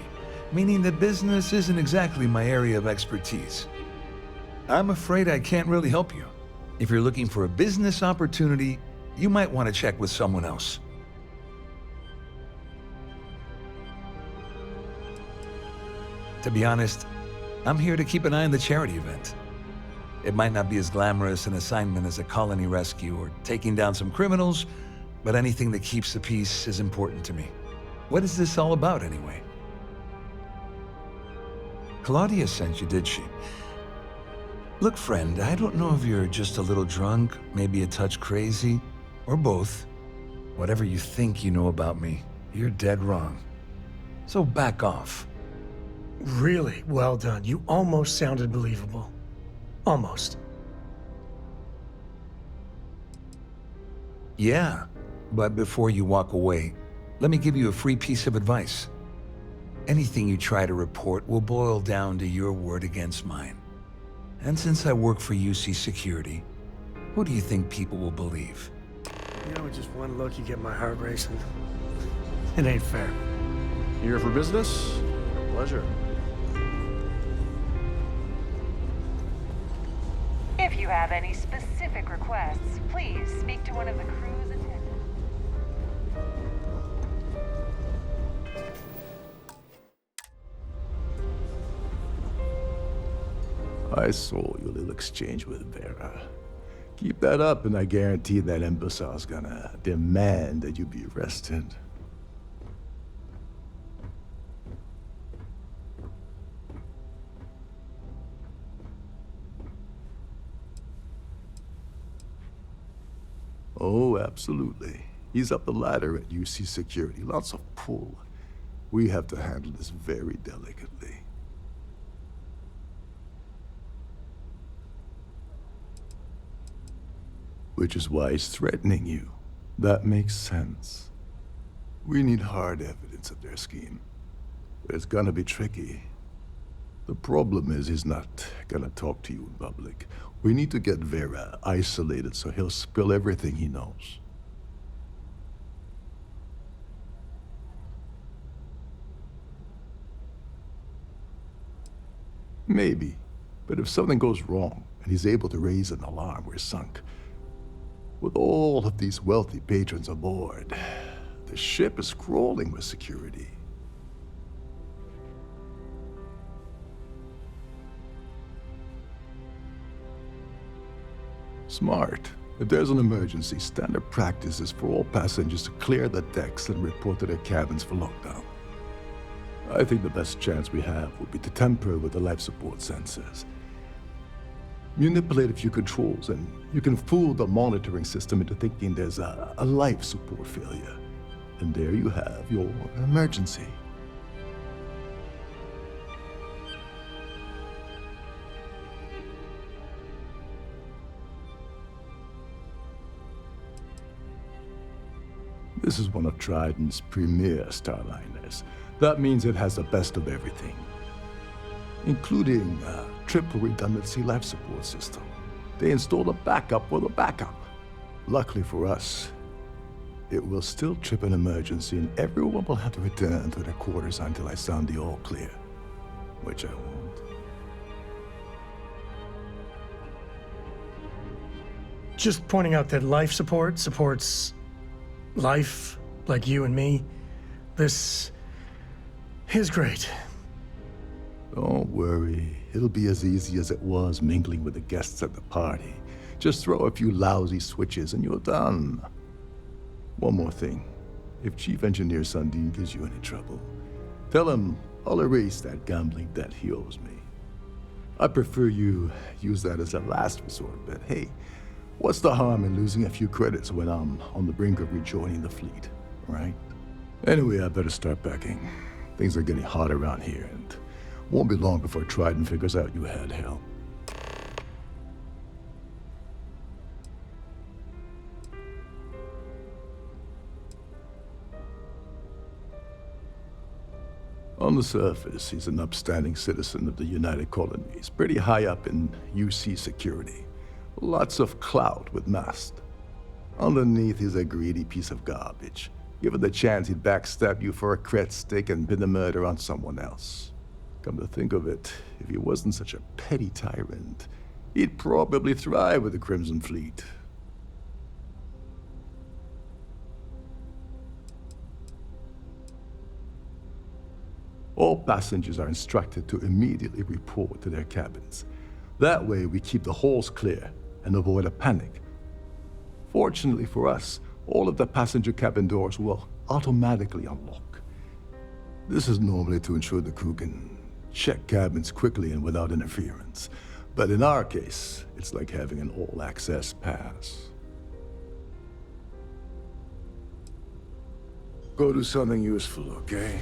meaning that business isn't exactly my area of expertise. I'm afraid I can't really help you. If you're looking for a business opportunity, you might want to check with someone else. To be honest, I'm here to keep an eye on the charity event. It might not be as glamorous an assignment as a colony rescue or taking down some criminals, but anything that keeps the peace is important to me. What is this all about, anyway? Claudia sent you, did she? Look, friend, I don't know if you're just a little drunk, maybe a touch crazy, or both. Whatever you think you know about me, you're dead wrong. So back off. Really well done. You almost sounded believable. Almost. Yeah, but before you walk away, let me give you a free piece of advice. Anything you try to report will boil down to your word against mine. And since I work for UC Security, who do you think people will believe? You know, with just one look, you get my heart racing. It ain't fair. Here for business? Pleasure. If you have any specific requests, please speak to one of the crew's attendants. I saw your little exchange with Vera. Keep that up and I guarantee that imbecile's gonna demand that you be arrested. Oh, absolutely. He's up the ladder at UC Security. Lots of pull. We have to handle this very delicately. Which is why he's threatening you. That makes sense. We need hard evidence of their scheme. But it's gonna be tricky. The problem is he's not gonna talk to you in public. We need to get Vera isolated so he'll spill everything he knows. Maybe, but if something goes wrong and he's able to raise an alarm, we're sunk. With all of these wealthy patrons aboard, the ship is crawling with security. Smart. If there's an emergency, standard practice is for all passengers to clear the decks and report to their cabins for lockdown. I think the best chance we have would be to tamper with the life support sensors. Manipulate a few controls and you can fool the monitoring system into thinking there's a life support failure. And there you have your emergency. This is one of Trident's premier Starliners. That means it has the best of everything, including a triple redundancy life support system. They installed a backup for the backup. Luckily for us, it will still trip an emergency and everyone will have to return to their quarters until I sound the all clear, which I won't. Just pointing out that life support supports life, like you and me. This is great. Don't worry. It'll be as easy as it was mingling with the guests at the party. Just throw a few lousy switches and you're done. One more thing. If Chief Engineer Sundin gives you any trouble, tell him I'll erase that gambling debt he owes me. I prefer you use that as a last resort, but hey, what's the harm in losing a few credits when I'm on the brink of rejoining the fleet, right? Anyway, I better start packing. Things are getting hot around here, and won't be long before Trident figures out you had help. On the surface, he's an upstanding citizen of the United Colonies, pretty high up in UC Security. Lots of clout with Mast. Underneath, he's a greedy piece of garbage. Given the chance, he'd backstab you for a cret stick and pin the murder on someone else. Come to think of it, if he wasn't such a petty tyrant, he'd probably thrive with the Crimson Fleet. All passengers are instructed to immediately report to their cabins. That way, we keep the halls clear and avoid a panic. Fortunately for us, all of the passenger cabin doors will automatically unlock. This is normally to ensure the crew can check cabins quickly and without interference. But in our case, it's like having an all-access pass. Go do something useful, okay?